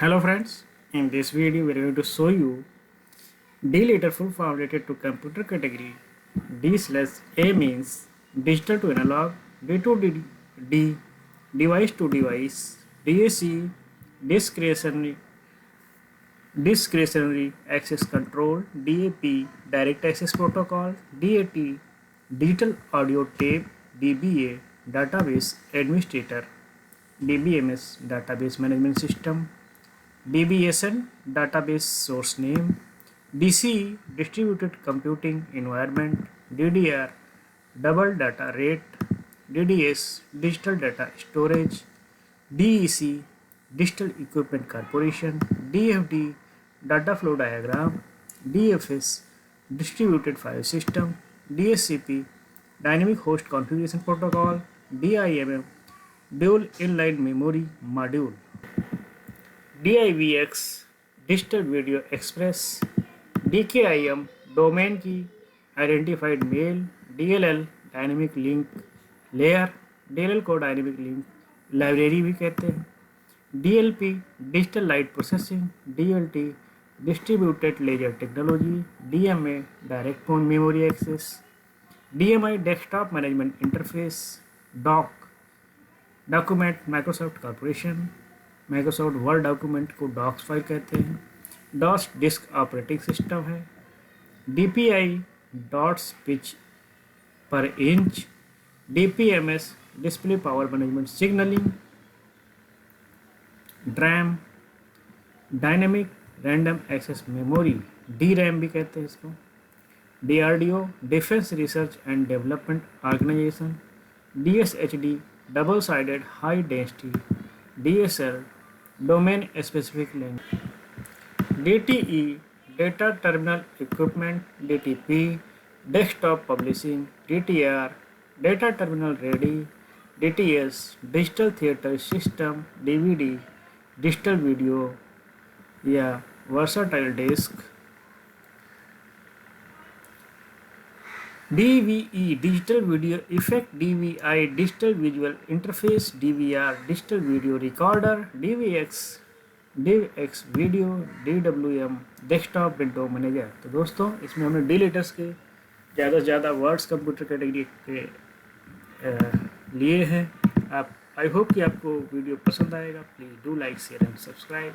Hello friends, in this video we are going to show you D letter full form related to computer category. D/A means digital to analog, D to D, device to device, DAC discretionary access control, DAP direct access protocol, DAT digital audio tape, DBA database administrator, DBMS database management system, DBSN database source name, DCE distributed computing environment, DDR double data rate, DDS digital data storage, DEC digital equipment corporation, DFD data flow diagram, DFS distributed file system, DSCP dynamic host configuration protocol, DIMM dual inline memory module, DIVX Digital Video Express, DKIM domain की identified mail, DLL dynamic link layer, DLL को dynamic link library भी कहते हैं, DLP digital light processing, DLT distributed ledger technology, DMA direct memory access, DMI desktop management interface, doc document Microsoft corporation, Microsoft word document को docs file कहते हैं, DOS disk operating system है, DPI dots pitch per inch, DPMS display power management signaling, DRAM dynamic random access memory, DRAM भी कहते हैं इसको, DRDO defence research and development organisation, DSHD double sided high density, DSL domain specific language, DTE data terminal equipment, DTP desktop publishing, DTR data terminal ready, DTS digital theatre system, DVD digital video या versatile disc, DVE digital video effect, DVI digital visual interface, DVR digital video recorder, DVX video, DWM desktop window manager. तो दोस्तों इसमें हमने D letters के ज़्यादा से ज़्यादा words computer category के लिए हैं। आप आई होप कि आपको वीडियो पसंद आएगा। Please do like share and subscribe.